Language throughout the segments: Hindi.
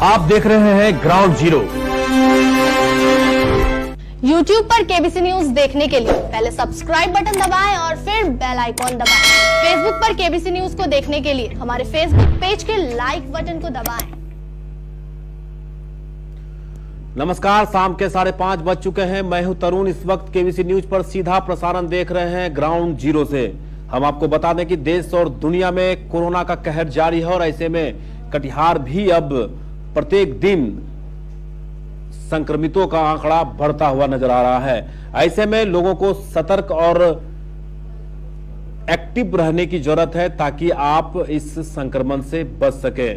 आप देख रहे हैं ग्राउंड जीरो। YouTube पर केबीसी न्यूज देखने के लिए पहले सब्सक्राइब बटन दबाएं और फिर बेल आइकॉन दबाएं। Facebook पर केबीसी न्यूज को देखने के लिए हमारे Facebook पेज के लाइक बटन को दबाएं। नमस्कार, शाम के 5:30 बज चुके हैं। मैं हूं तरुण। इस वक्त केबीसी न्यूज पर सीधा प्रसारण देख रहे हैं ग्राउंड जीरो से। हम आपको बता दें कि देश और दुनिया में कोरोना का कहर जारी है और ऐसे में कटिहार भी अब प्रत्येक दिन संक्रमितों का आंकड़ा बढ़ता हुआ नजर आ रहा है। ऐसे में लोगों को सतर्क और एक्टिव रहने की जरूरत है ताकि आप इस संक्रमण से बच सके।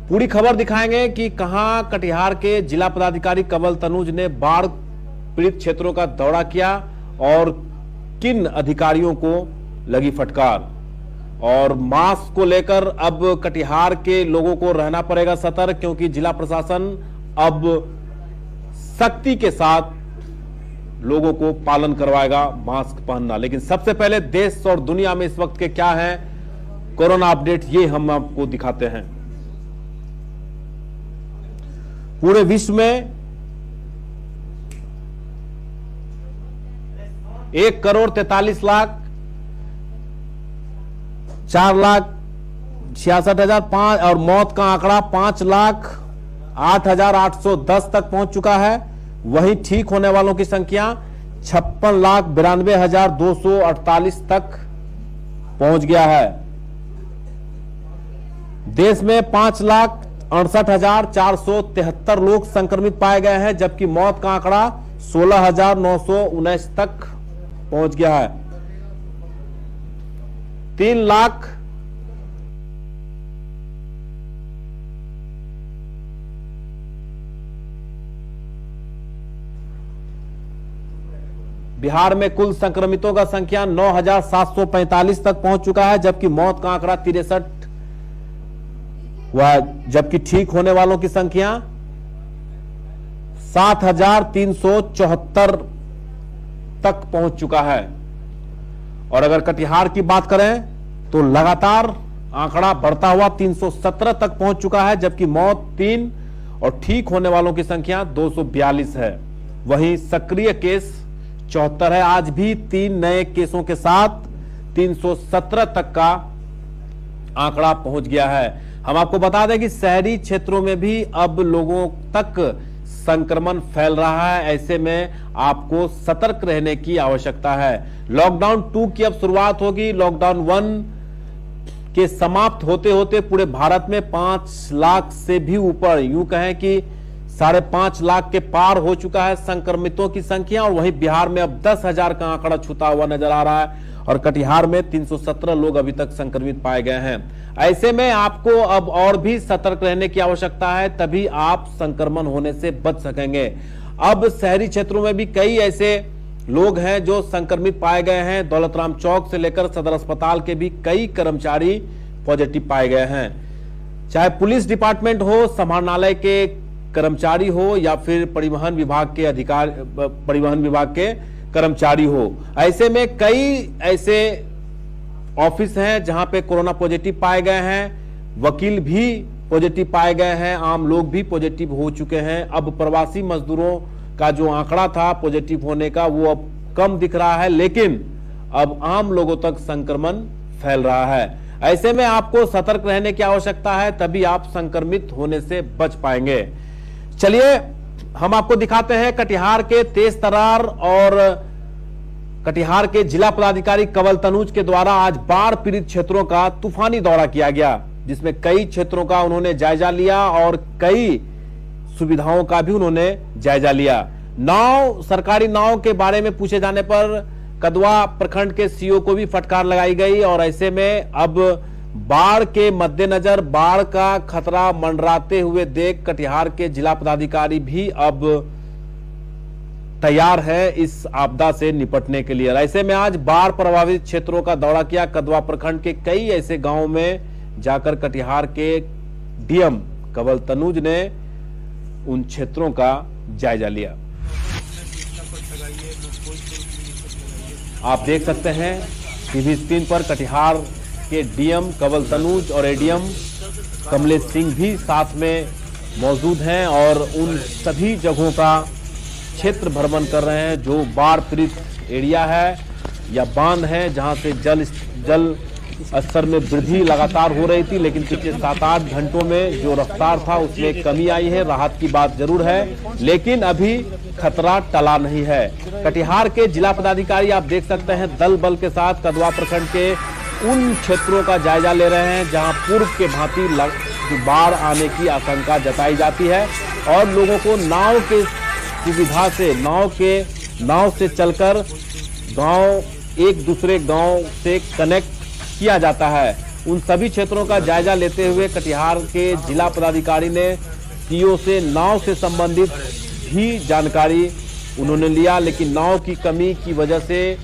पूरी खबर दिखाएंगे कि कहां कटिहार के जिला पदाधिकारी कंवल तनुज ने बाढ़ पीड़ित क्षेत्रों का दौरा किया और किन अधिकारियों को लगी फटकार। और मास्क को लेकर अब कटिहार के लोगों को रहना पड़ेगा सतर्क, क्योंकि जिला प्रशासन अब सख्ती के साथ लोगों को पालन करवाएगा मास्क पहनना। लेकिन सबसे पहले देश और दुनिया में इस वक्त के क्या है कोरोना अपडेट, ये हम आपको दिखाते हैं। पूरे विश्व में 1,43,04,66,005 और मौत का आंकड़ा 5,08,810 तक पहुंच चुका है। वहीं ठीक होने वालों की संख्या 56,92,248 तक पहुंच गया है। देश में 5,68,473 लोग संक्रमित पाए गए हैं, जबकि मौत का आंकड़ा 16,919 तक पहुंच गया है। 3 लाख बिहार में कुल संक्रमितों का संख्या 9,745 तक पहुंच चुका है, जबकि मौत का आंकड़ा 63 हुआ, जबकि ठीक होने वालों की संख्या 7,374 तक पहुंच चुका है। और अगर कटिहार की बात करें तो लगातार आंकड़ा बढ़ता हुआ 317 तक पहुंच चुका है, जबकि मौत 3 और ठीक होने वालों की संख्या 242 है। वहीं सक्रिय केस 74 है। आज भी 3 नए केसों के साथ 317 तक का आंकड़ा पहुंच गया है। हम आपको बता दें कि शहरी क्षेत्रों में भी अब लोगों तक संक्रमण फैल रहा है। ऐसे में आपको सतर्क रहने की आवश्यकता है। लॉकडाउन 2 की अब शुरुआत होगी। लॉकडाउन 1 के समाप्त होते होते पूरे भारत में 5 लाख से भी ऊपर, यूं कहें कि 5.5 लाख के पार हो चुका है संक्रमितों की संख्या। और वहीं बिहार में अब 10,000 का आंकड़ा छूता हुआ नजर आ रहा है और कटिहार में 317 लोग अभी तक संक्रमित पाए गए हैं। ऐसे में आपको अब और भी सतर्क रहने की आवश्यकता है, तभी आप संक्रमण होने से बच सकेंगे। अब शहरी क्षेत्रों में भी कई ऐसे लोग हैं जो संक्रमित पाए गए हैं। दौलतराम चौक से लेकर सदर अस्पताल के भी कई कर्मचारी पॉजिटिव पाए गए हैं। चाहे पुलिस डिपार्टमेंट हो, समाहरणालय के कर्मचारी हो या फिर परिवहन विभाग के कर्मचारी हो। ऐसे में कई ऐसे ऑफिस हैं जहां पे कोरोना पॉजिटिव पाए गए हैं। वकील भी पॉजिटिव पाए गए हैं, आम लोग भी पॉजिटिव हो चुके हैं। अब प्रवासी मजदूरों का जो आंकड़ा था पॉजिटिव होने का, वो अब कम दिख रहा है, लेकिन अब आम लोगों तक संक्रमण फैल रहा है। ऐसे में आपको सतर्क रहने की आवश्यकता है, तभी आप संक्रमित होने से बच पाएंगे। चलिए हम आपको दिखाते हैं कटिहार के तेज तर्रार और कटिहार के जिला पदाधिकारी कंवल तनुज के द्वारा आज बाढ़ पीड़ित क्षेत्रों का तूफानी दौरा किया गया, जिसमें कई क्षेत्रों का उन्होंने जायजा लिया और कई सुविधाओं का भी उन्होंने जायजा लिया। सरकारी नाव के बारे में पूछे जाने पर कदवा प्रखंड के सीओ को भी फटकार लगाई गई। और ऐसे में अब बाढ़ के मद्देनजर बाढ़ का खतरा मंडराते हुए देख कटिहार के जिला पदाधिकारी भी अब तैयार है इस आपदा से निपटने के लिए। ऐसे में आज बाढ़ प्रभावित क्षेत्रों का दौरा किया। कदवा प्रखंड के कई ऐसे गांवों में जाकर कटिहार के डीएम कंवल तनुज ने उन क्षेत्रों का जायजा लिया। आप देख सकते हैं टीवी स्क्रीन पर कटिहार के डीएम कंवल तनुज और एडीएम कमलेश सिंह भी साथ में मौजूद हैं और उन सभी जगहों का क्षेत्र भ्रमण कर रहे हैं जो बाढ़ पीड़ित एरिया है या बांध है, जहां से जल स्तर में वृद्धि लगातार हो रही थी, लेकिन पिछले 7-8 घंटों में जो रफ्तार था उसमें कमी आई है। राहत की बात जरूर है, लेकिन अभी खतरा टला नहीं है। कटिहार के जिला पदाधिकारी आप देख सकते हैं दल बल के साथ कदवा प्रखंड के उन क्षेत्रों का जायजा ले रहे हैं जहां पूर्व के भांति बाढ़ आने की आशंका जताई जाती है और लोगों को नाव के सुविधा से नाव से चलकर गांव एक दूसरे गांव से कनेक्ट किया जाता है। उन सभी क्षेत्रों का जायजा लेते हुए कटिहार के जिला पदाधिकारी ने सीओ से नाव से संबंधित भी जानकारी उन्होंने लिया, लेकिन नाव की कमी की वजह से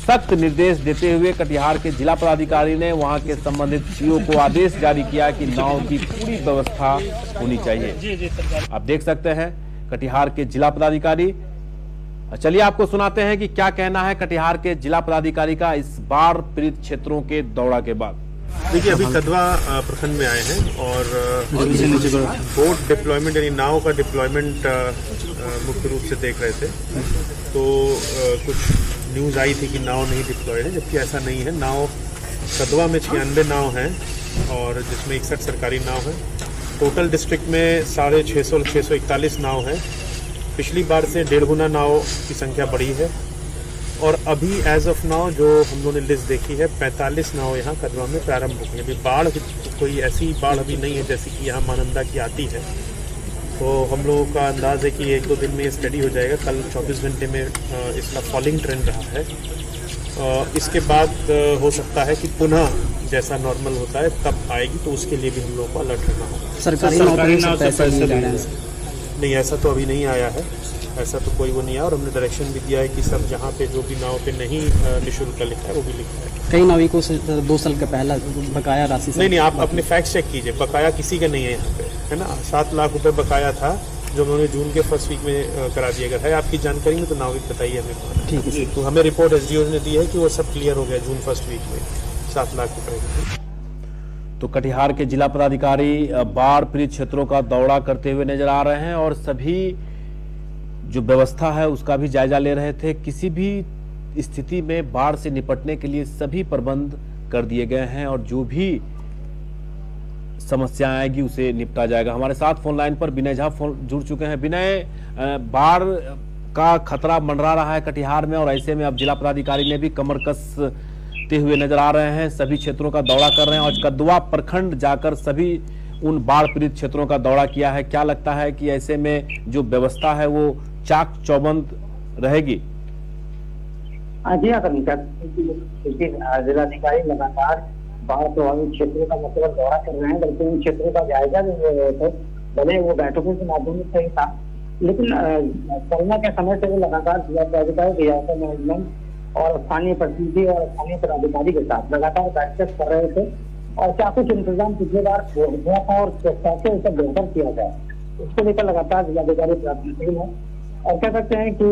सख्त निर्देश देते हुए कटिहार के जिला पदाधिकारी ने वहां के संबंधित सीओ को आदेश जारी किया कि नाव की पूरी व्यवस्था होनी चाहिए। आप देख सकते हैं कटिहार के जिला पदाधिकारी। चलिए आपको सुनाते हैं कि क्या कहना है कटिहार के जिला पदाधिकारी का इस बाढ़ पीड़ित क्षेत्रों के दौरा के बाद। देखिए, अभी कदवा प्रखंड में आए हैं और बोट डिप्लॉयमेंट यानी नाव का डिप्लॉयमेंट मुख्य रूप से देख रहे थे। तो कुछ न्यूज़ आई थी कि नाव नहीं डिप्लॉयड है, जबकि ऐसा नहीं है। नाव कदवा में 96 नाव हैं और जिसमें 61 सरकारी नाव है। टोटल डिस्ट्रिक्ट में 641 नाव है। पिछली बार से 1.5 गुना नाव की संख्या बढ़ी है और अभी एज ऑफ नाउ जो हम लोगों ने लिस्ट देखी है 45 नाव यहाँ कदवा में प्रारंभ हो गई। अभी बाढ़ कोई ऐसी बाढ़ अभी नहीं है जैसे कि यहाँ महानंदा की आती है, तो हम लोगों का अंदाज है कि 1-2 दिन में ये स्टडी हो जाएगा। कल 24 घंटे में इसका फॉलिंग ट्रेंड रहा है। इसके बाद हो सकता है कि पुनः जैसा नॉर्मल होता है तब आएगी, तो उसके लिए भी हम लोगों को अलर्ट रहना होगा। सरकारी नाव से पैसे नहीं, ऐसा तो अभी नहीं आया है, ऐसा तो कोई वो नहीं आया। और हमने डायरेक्शन भी दिया है कि सब जहाँ पे जो भी नाव पे नहीं निःशुल्क लिखा है वो भी लिखा है। कई नाविकों से 2 साल का पहला बकाया राशि नहीं, आप अपने फैक्ट चेक कीजिए, बकाया किसी का नहीं है यहाँ पे, है ना। 7 लाख रुपए बकाया था जो उन्होंने जून के फर्स्ट वीक में करा दिया गया है। आपकी जानकारी में तो नाविक बताइए हमें। ठीक है, तो हमें रिपोर्ट SDO ने दी है कि वो सब क्लियर हो गया जून फर्स्ट वीक में 7 लाख रुपए। तो कटिहार के जिला पदाधिकारी बाढ़ पीड़ित क्षेत्रों का दौरा करते हुए नजर आ रहे हैं और सभी जो व्यवस्था है उसका भी जायजा ले रहे थे। किसी भी स्थिति में बाढ़ से निपटने के लिए सभी प्रबंध कर दिए गए हैं और जो भी समस्या आएगी उसे निपटा जाएगा। हमारे साथ फोन लाइन पर विनय झा जुड़ चुके हैं। विनय, बाढ़ का खतरा मंडरा रहा है कटिहार में और ऐसे में अब जिला पदाधिकारी ने भी कमर कसते हुए नजर आ रहे हैं, सभी क्षेत्रों का दौरा कर रहे हैं और कदवा प्रखंड जाकर सभी उन बाढ़ पीड़ित क्षेत्रों का दौरा किया है। क्या लगता है कि ऐसे में जो व्यवस्था है वो चाक चौबंद रहेगी? जी हाँ, जिलाधिकारी लगातार बाढ़ प्रभावित क्षेत्रों का मतलब दौरा कर रहे हैं, बल्कि उन क्षेत्रों का जायजा भी ले रहे थे। भले वो बैठकों के माध्यम से सही था, लेकिन कोरोना के समय से वो लगातार जिलाधिकारी डिजास्टर मैनेजमेंट और स्थानीय प्रतिनिधि और स्थानीय पदाधिकारी के साथ लगातार बैठक कर रहे थे और क्या कुछ इंतजाम पिछले बार हुआ था और कैसे उसे बेहतर किया जाए, उसको लेकर लगातार जिलाधिकारी प्रयत्नशील है। और कह सकते हैं कि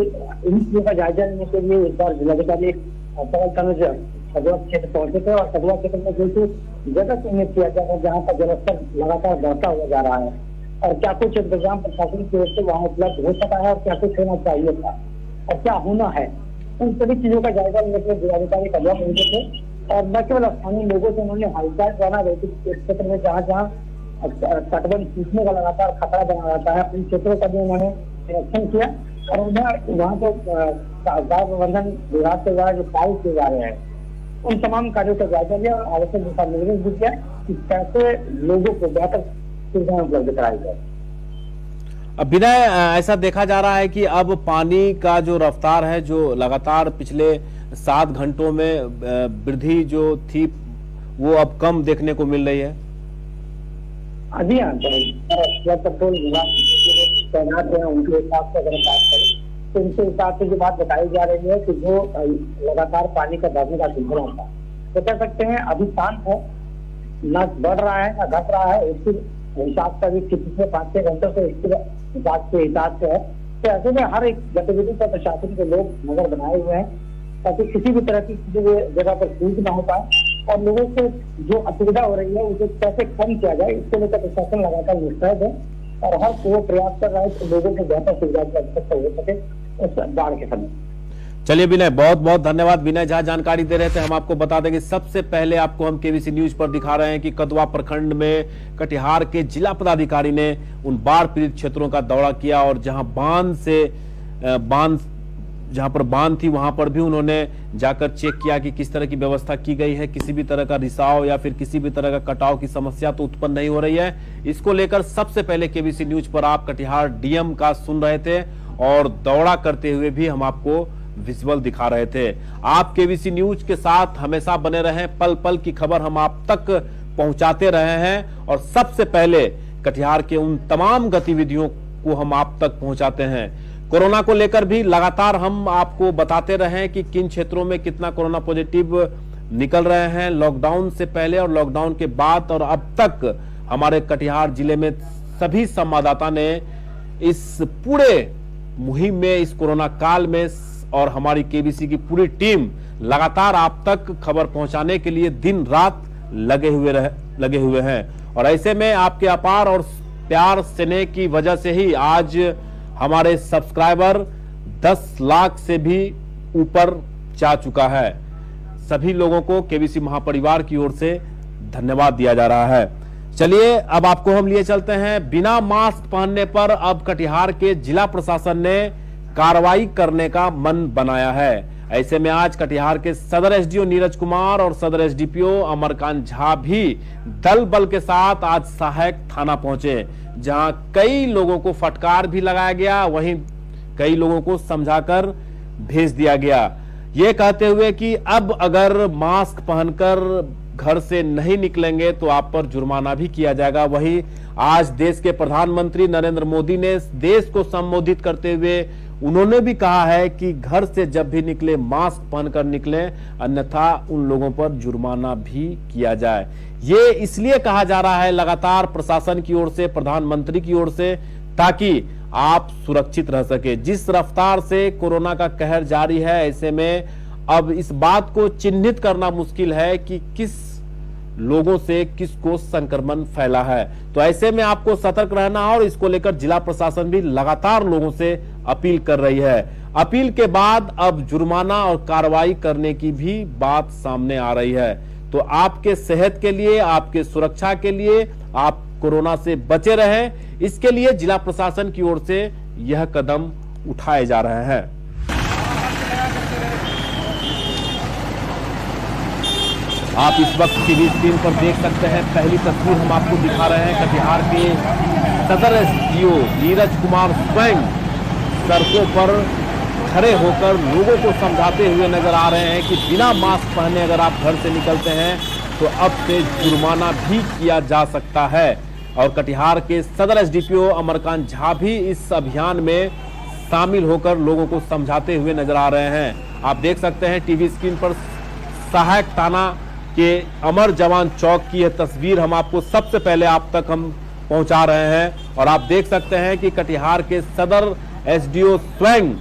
इन चीजों का जायजा लेने के लिए इस बार जिलाधिकारी कदवा क्षेत्र पहुंचे थे और कदवा क्षेत्र में कोई जगह चिन्हित किया जाएगा जहाँ पर जलस्तर लगातार बढ़ता हुआ जा रहा है और क्या कुछ इंतजाम प्रशासन की ओर से वहाँ उपलब्ध हो सका है और क्या कुछ होना चाहिए था और क्या होना है, उन सभी चीजों का जायजा लेने के लिए जिलाधिकारी कदवा पहुंचे थे। और न केवल स्थानीय लोगों से उन्होंने हालचाल जाना, क्षेत्र में जहाँ जहाँ तटबंध टूटने का लगातार खतरा बना रहता है उन क्षेत्रों का भी उन्होंने निरीक्षण किया और उन्हें वहाँ को आपदा प्रबंधन विभाग के द्वारा जो कार्य किए जा रहे हैं उन तमाम कार्यों का जायजा लिया और आवश्यक दिशा निर्देश भी किया कि कैसे लोगों को बेहतर सुविधाएं उपलब्ध कराई जाए। अब विनय, ऐसा देखा जा रहा है कि अब पानी का जो रफ्तार है जो लगातार पिछले 7 घंटों में वृद्धि जो थी वो अब कम देखने को मिल रही है। जी हाँ, पेट्रोल विभाग तैनात है उनके हिसाब से अगर बात करें तो उनके हिसाब से जो बात बताई जा रही है कि जो लगातार पानी का बढ़ने का सिलसिला था तो कह सकते हैं अभी शांत है, न बढ़ रहा है न घट रहा है। इसके हिसाब से अभी पिछले 5-6 घंटों से इसके हिसाब से है। तो ऐसे में हर एक गतिविधि पर प्रशासन के लोग नजर बनाए हुए हैं ताकि किसी भी तरह की जगह पर छूट न हो पाए और लोगों को जो असुविधा हो रही है उसे कैसे कम किया जाए इसको लेकर प्रशासन लगातार मुस्तैद है। और हर कोई प्रयास कर रहा है कि लोगों को बेहतर सुविधा की आवश्यकता हो सके उस बाढ़ के समय। चलिए विनय, बहुत बहुत धन्यवाद। विनय झा जानकारी दे रहे थे। हम आपको बता देंगे, सबसे पहले आपको हम केबीसी न्यूज पर दिखा रहे हैं कि कदवा प्रखंड में कटिहार के जिला पदाधिकारी ने उन बाढ़ पीड़ित क्षेत्रों का दौरा किया और जहां पर बांध थी वहां पर भी उन्होंने जाकर चेक किया कि किस तरह की व्यवस्था की गई है, किसी भी तरह का रिसाव या फिर किसी भी तरह का कटाव की समस्या तो उत्पन्न नहीं हो रही है। इसको लेकर सबसे पहले केबीसी न्यूज पर आप कटिहार डीएम का सुन रहे थे और दौरा करते हुए भी हम आपको विजुअल दिखा रहे थे। आप केबीसी न्यूज के साथ हमेशा बने रहें, पल पल की खबर हम आप तक पहुंचाते रहे हैं और सबसे पहले कटिहार के उन तमाम गतिविधियों को हम आप तक पहुंचाते हैं। कोरोना को लेकर भी लगातार हम आपको बताते रहे कि किन क्षेत्रों में कितना कोरोना पॉजिटिव निकल रहे हैं, लॉकडाउन से पहले और लॉकडाउन के बाद। और अब तक हमारे कटिहार जिले में सभी संवाददाता ने इस पूरे मुहिम में, इस कोरोना काल में और हमारी केबीसी की पूरी टीम लगातार आप तक खबर पहुंचाने के लिए दिन रात लगे हुए हैं। और ऐसे में आपके अपार और प्यार स्नेह की वजह से ही आज हमारे सब्सक्राइबर 10 लाख से भी ऊपर जा चुका है। सभी लोगों को केबीसी महापरिवार की ओर से धन्यवाद दिया जा रहा है। चलिए अब आपको हम लिए चलते हैं। बिना मास्क पहनने पर अब कटिहार के जिला प्रशासन ने कार्रवाई करने का मन बनाया है। ऐसे में आज कटिहार के सदर एसडीओ नीरज कुमार और सदर एसडीपीओ अमरकांत झा भी दल बल के साथ आज सहायक थाना पहुंचे, जहां कई लोगों को फटकार भी लगाया गया, वहीं कई लोगों को समझाकर भेज दिया गया, ये कहते हुए कि अब अगर मास्क पहनकर घर से नहीं निकलेंगे तो आप पर जुर्माना भी किया जाएगा। वहीं आज देश के प्रधानमंत्री नरेंद्र मोदी ने देश को संबोधित करते हुए उन्होंने भी कहा है कि घर से जब भी निकले मास्क पहनकर निकले, अन्यथा उन लोगों पर जुर्माना भी किया जाए। ये इसलिए कहा जा रहा है लगातार प्रशासन की ओर से, प्रधानमंत्री की ओर से, ताकि आप सुरक्षित रह सके। जिस रफ्तार से कोरोना का कहर जारी है, ऐसे में अब इस बात को चिन्हित करना मुश्किल है कि किस लोगों से किसको संक्रमण फैला है। तो ऐसे में आपको सतर्क रहना और इसको लेकर जिला प्रशासन भी लगातार लोगों से अपील कर रही है। अपील के बाद अब जुर्माना और कार्रवाई करने की भी बात सामने आ रही है। तो आपके सेहत के लिए, आपके सुरक्षा के लिए, आप कोरोना से बचे रहें, इसके लिए जिला प्रशासन की ओर से यह कदम उठाए जा रहे हैं। आप इस वक्त टीवी स्क्रीन पर देख सकते हैं, पहली तस्वीर हम आपको दिखा रहे हैं। कटिहार के सदर एसडीओ नीरज कुमार स्वयं सड़कों पर खड़े होकर लोगों को समझाते हुए नजर आ रहे हैं कि बिना मास्क पहने अगर आप घर से निकलते हैं तो अब से जुर्माना भी किया जा सकता है। और कटिहार के सदर एसडीपीओ अमरकांत झा भी इस अभियान में शामिल होकर लोगों को समझाते हुए नजर आ रहे हैं। आप देख सकते हैं टीवी स्क्रीन पर सहायक थाना के अमर जवान चौक की यह तस्वीर हम आपको सबसे पहले आप तक हम पहुंचा रहे हैं। और आप देख सकते हैं कि कटिहार के सदर एसडीओ स्वयं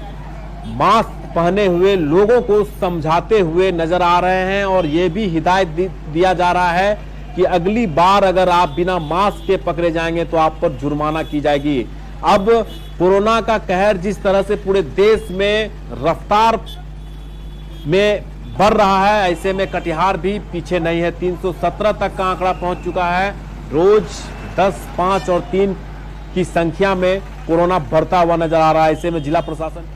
मास्क पहने हुए लोगों को समझाते हुए नजर आ रहे हैं और यह भी हिदायत दिया जा रहा है कि अगली बार अगर आप बिना मास्क के पकड़े जाएंगे तो आप पर जुर्माना की जाएगी। अब कोरोना का कहर जिस तरह से पूरे देश में रफ्तार में बढ़ रहा है, ऐसे में कटिहार भी पीछे नहीं है। 317 तक का आंकड़ा पहुंच चुका है। रोज 10, 5 और 3 की संख्या में कोरोना बढ़ता हुआ नजर आ रहा है। ऐसे में जिला प्रशासन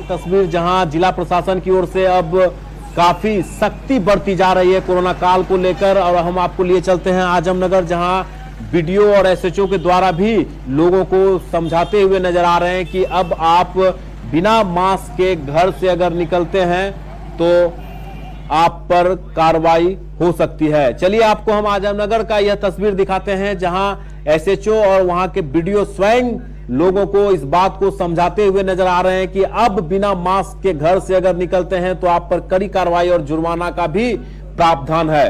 तस्वीर जहां जिला प्रशासन की ओर से अब काफी सख्ती बढ़ती जा रही है कोरोना काल को लेकर। और हम आपको लिए चलते हैं आजमनगर, जहां बीडीओ और एसएचओ के द्वारा भी लोगों को समझाते हुए नजर आ रहे हैं कि अब आप बिना मास्क के घर से अगर निकलते हैं तो आप पर कार्रवाई हो सकती है। चलिए आपको हम आजमनगर का यह तस्वीर दिखाते हैं, जहां एसएचओ और वहां के बीडीओ स्वयं लोगों को इस बात को समझाते हुए नजर आ रहे हैं कि अब बिना मास्क के घर से अगर निकलते हैं तो आप पर कड़ी कार्रवाई और जुर्माना का भी प्रावधान है।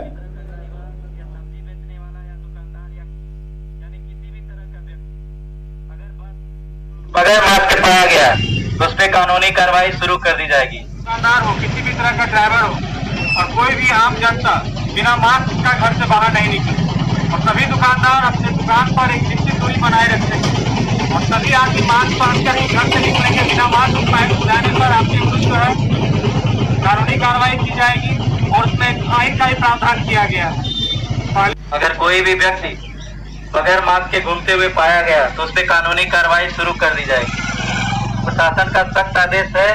बगैर मास्क के पाया गया तो उस पर कानूनी कार्रवाई शुरू कर दी जाएगी। दुकानदार हो, किसी भी तरह का ड्राइवर हो और कोई भी आम जनता बिना मास्क का घर से बाहर नहीं निकले और सभी दुकानदार अपने दुकान पर एक निश्चित दूरी बनाए रखते हैं और सभी आदमी मास्क पहनकर ही घर से निकलेंगे। बिना मास्क पहने पर आपके विरुद्ध जो है कानूनी कार्रवाई की जाएगी और उसमें फाइन का भी प्रावधान किया गया है। अगर कोई भी व्यक्ति बगैर मास्क के घूमते हुए पाया गया तो उस पर कानूनी कार्रवाई शुरू कर दी जाएगी। प्रशासन का सख्त आदेश है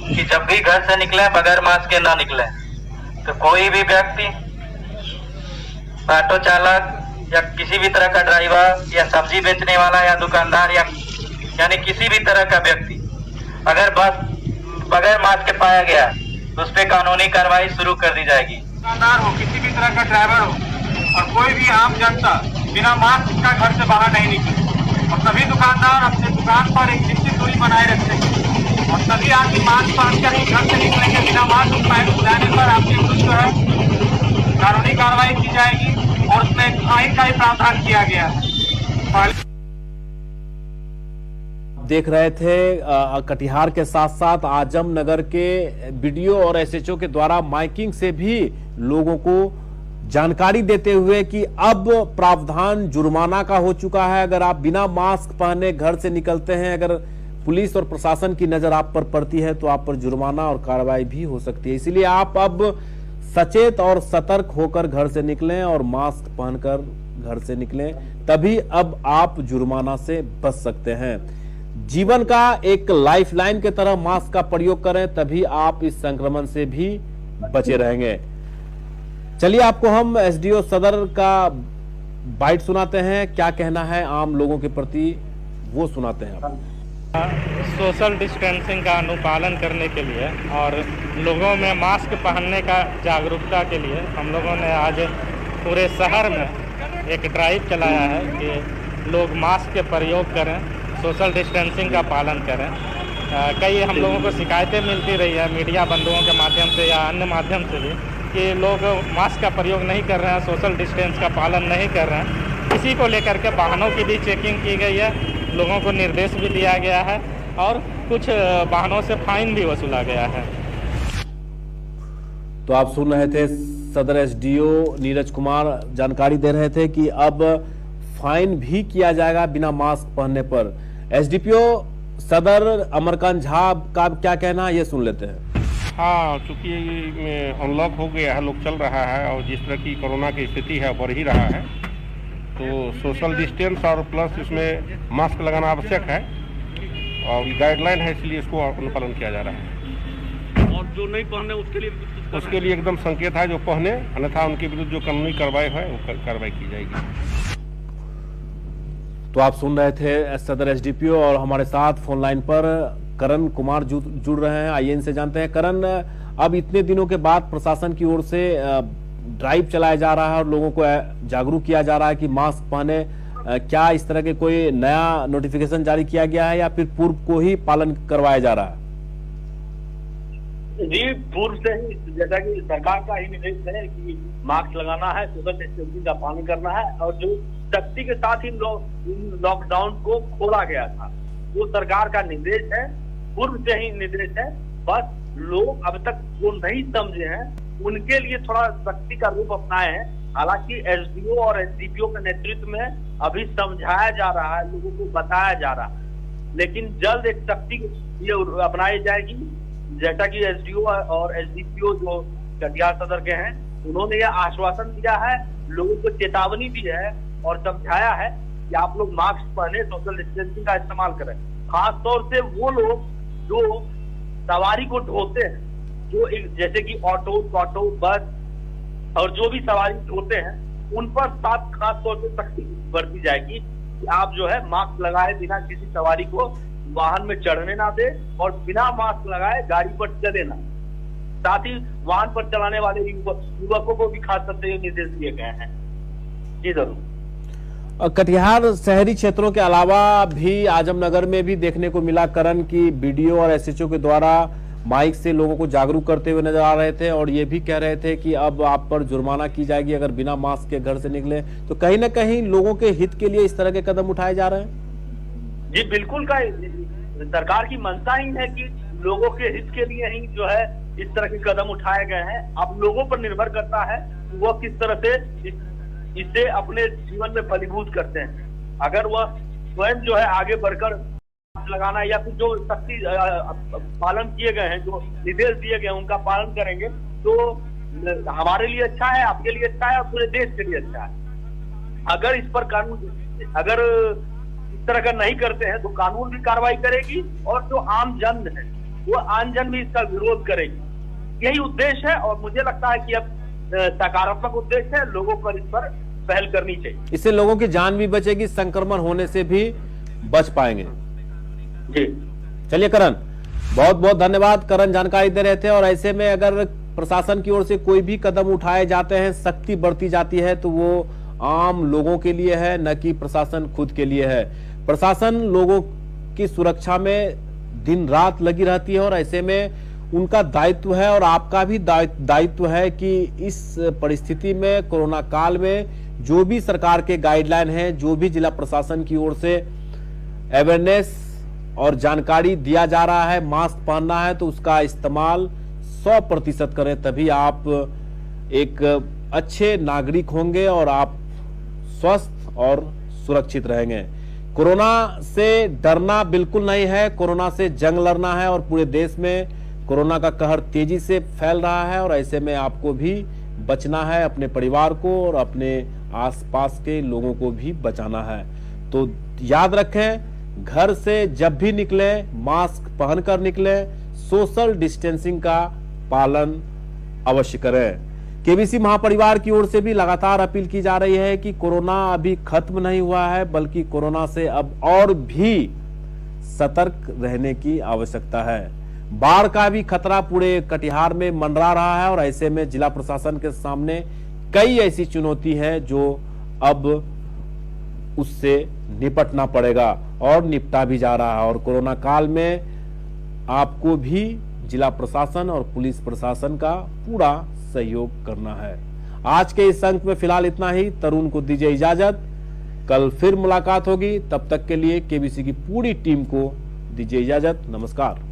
कि जब भी घर से निकले बगैर मास्क के ना निकले। तो कोई भी व्यक्ति, ऑटो चालक या किसी भी तरह का ड्राइवर या सब्जी बेचने वाला या दुकानदार या यानी किसी भी तरह का व्यक्ति अगर बस बगैर मास्क के पाया गया तो उस पर कानूनी कार्रवाई शुरू कर दी जाएगी। दुकानदार हो, किसी भी तरह का ड्राइवर हो और कोई भी आम जनता बिना मास्क का घर से बाहर नहीं निकले और सभी दुकानदार अपने दुकान पर एक निश्चित दूरी बनाए रखते हैं और सभी आदमी मास्क पहनकर ही घर से निकलेंगे। बिना मास्क पहने पर आपके विरुद्ध जो है कानूनी कार्रवाई की जाएगी और उसमें फाइन का भी प्रावधान किया गया है। देख रहे थे कटिहार के साथ साथ आजमनगर के बीडीओ और एसएचओ के द्वारा माइकिंग से भी लोगों को जानकारी देते हुए कि अब प्रावधान जुर्माना का हो चुका है। अगर आप बिना मास्क पहने घर से निकलते हैं, अगर पुलिस और प्रशासन की नजर आप पर पड़ती है तो आप पर जुर्माना और कार्रवाई भी हो सकती है। इसलिए आप अब सचेत और सतर्क होकर घर से निकलें और मास्क पहनकर घर से निकलें, तभी अब आप जुर्माना से बच सकते हैं। जीवन का एक लाइफलाइन की तरह मास्क का प्रयोग करें, तभी आप इस संक्रमण से भी बचे रहेंगे। चलिए आपको हम एसडीओ सदर का बाइट सुनाते हैं, क्या कहना है आम लोगों के प्रति वो सुनाते हैं। सोशल डिस्टेंसिंग का अनुपालन करने के लिए और लोगों में मास्क पहनने का जागरूकता के लिए हम लोगों ने आज पूरे शहर में एक ड्राइव चलाया है कि लोग मास्क के प्रयोग करें, सोशल डिस्टेंसिंग का पालन करें। कई हम लोगों को शिकायतें मिलती रही है मीडिया बंधुओं के माध्यम से या अन्य माध्यम से भी कि लोग मास्क का प्रयोग नहीं कर रहे हैं, सोशल डिस्टेंस का पालन नहीं कर रहे हैं। इसी को लेकर के वाहनों की भी चेकिंग की गई है, लोगों को निर्देश भी दिया गया है और कुछ वाहनों से फाइन भी वसूला गया है। तो आप सुन रहे थे सदर एसडीओ नीरज कुमार जानकारी दे रहे थे कि अब फाइन भी किया जाएगा बिना मास्क पहनने पर। एसडीपीओ सदर अमरकांत झा का क्या कहना है ये सुन लेते हैं। हाँ, चूँकि अनलॉक हो गया है, लोग चल रहा है और जिस तरह की कोरोना की स्थिति है बढ़ ही रहा है, तो सोशल डिस्टेंस और प्लस इसमें मास्क लगाना आवश्यक है और ये गाइडलाइन है, इसलिए इसको अनुपालन किया जा रहा है। और जो नहीं पहने उसके लिए एकदम संकेत है, जो पहने, अन्यथा उनके विरुद्ध जो कानूनी कार्रवाई है वो कार्रवाई की जाएगी। तो आप सुन रहे थे सदर एसडीपीओ और हमारे साथ फोन लाइन पर करण कुमार जुड़ रहे हैं। आइए इनसे जानते हैं। करण, अब इतने दिनों के बाद प्रशासन की ओर से ड्राइव चलाया जा रहा है और लोगों को जागरूक किया जा रहा है कि मास्क पहने, क्या इस तरह के कोई नया नोटिफिकेशन जारी किया गया है या फिर पूर्व को ही पालन करवाया जा रहा है? जी, पूर्व से ही जैसा कि सरकार का ही निर्देश है कि मास्क लगाना है, सोशल डिस्टेंसिंग का पालन करना है और जो सख्ती के साथ ही लॉकडाउन को खोला गया था वो सरकार का निर्देश है, पूर्व से ही निर्देश है। बस लोग अब तक जो नहीं समझे हैं उनके लिए थोड़ा सख्ती का रूप अपनाए हैं। हालांकि एसडीओ और एसडीपीओ के नेतृत्व में अभी समझाया जा रहा है, लोगों को बताया जा रहा है, लेकिन जल्द एक सख्ती ये अपनाई जाएगी। जैसा कि एसडीओ और एसडीपीओ जो कटिहार सदर के हैं उन्होंने यह आश्वासन दिया है, लोगों को चेतावनी दी है और समझाया है कि आप लोग मास्क पहने, सोशल डिस्टेंसिंग का इस्तेमाल करें। खास तौर से वो लोग जो सवारी को ढोते हैं, जो एक जैसे कि ऑटो, बस और जो भी सवारी ढोते हैं उन पर खास तौर से सख्ती बरती जाएगी कि आप जो है मास्क लगाए बिना किसी सवारी को वाहन में चढ़ने ना दे और बिना मास्क लगाए गाड़ी पर चले ना। साथ ही वाहन पर चलाने वाले युवकों को भी खास तौर से निर्देश दिए गए हैं। जी जरूर। कटिहार शहरी क्षेत्रों के अलावा भी आजमनगर में भी देखने को मिला करण की बीडीओ और एसएचओ के द्वारा माइक से लोगों को जागरूक करते हुए नजर आ रहे थे और ये भी कह रहे थे कि अब आप पर जुर्माना की जाएगी अगर बिना मास्क के घर से निकले। तो कहीं ना कहीं लोगों के हित के लिए इस तरह के कदम उठाए जा रहे हैं। जी बिल्कुल का सरकार की मंशा ही है कि लोगों के हित के लिए ही जो है इस तरह के कदम उठाए गए हैं। अब लोगों पर निर्भर करता है कि वह किस तरह से इसे अपने जीवन में फलीभूत करते हैं। अगर वह स्वयं जो है आगे बढ़कर लगाना या फिर जो सख्ती पालन किए गए हैं, जो निर्देश दिए गए हैं उनका पालन करेंगे तो हमारे लिए अच्छा है, आपके लिए अच्छा है और पूरे देश के लिए अच्छा है। अगर इस पर कानून अगर इस तरह का नहीं करते हैं तो कानून भी कार्रवाई करेगी और जो आम जन है वो आम जन भी इसका विरोध करेगी। यही उद्देश्य है और मुझे लगता है कि अब सकारात्मक उद्देश्य है, लोगों पर इस पर पहल करनी चाहिए। इससे लोगों की जान भी बचेगी, संक्रमण होने से भी बच पाएंगे। जी चलिए करण, बहुत बहुत धन्यवाद। करण जानकारी दे रहे थे। और ऐसे में अगर प्रशासन की ओर से कोई भी कदम उठाए जाते हैं, सख्ती बढ़ती जाती है तो वो आम लोगों के लिए है, न कि प्रशासन खुद के लिए है। प्रशासन लोगों की सुरक्षा में दिन रात लगी रहती है और ऐसे में उनका दायित्व है और आपका भी दायित्व है कि इस परिस्थिति में, कोरोना काल में जो भी सरकार के गाइडलाइन है, जो भी जिला प्रशासन की ओर से अवेयरनेस और जानकारी दिया जा रहा है, मास्क पहनना है तो उसका इस्तेमाल 100% करें, तभी आप एक अच्छे नागरिक होंगे और आप स्वस्थ और सुरक्षित रहेंगे। कोरोना से डरना बिल्कुल नहीं है, कोरोना से जंग लड़ना है और पूरे देश में कोरोना का कहर तेजी से फैल रहा है और ऐसे में आपको भी बचना है, अपने परिवार को और अपने आसपास के लोगों को भी बचाना है। तो याद रखें, घर से जब भी निकले मास्क पहनकर निकले, सोशल डिस्टेंसिंग का पालन अवश्य करें। केबीसी महापरिवार की ओर से भी लगातार अपील की जा रही है कि कोरोना अभी खत्म नहीं हुआ है, बल्कि कोरोना से अब और भी सतर्क रहने की आवश्यकता है। बाढ़ का भी खतरा पूरे कटिहार में मंडरा रहा है और ऐसे में जिला प्रशासन के सामने कई ऐसी चुनौती है जो अब उससे निपटना पड़ेगा और निपटा भी जा रहा है। और कोरोना काल में आपको भी जिला प्रशासन और पुलिस प्रशासन का पूरा सहयोग करना है। आज के इस अंक में फिलहाल इतना ही। तरुण को दीजिए इजाजत, कल फिर मुलाकात होगी। तब तक के लिए केबीसी की पूरी टीम को दीजिए इजाजत। नमस्कार।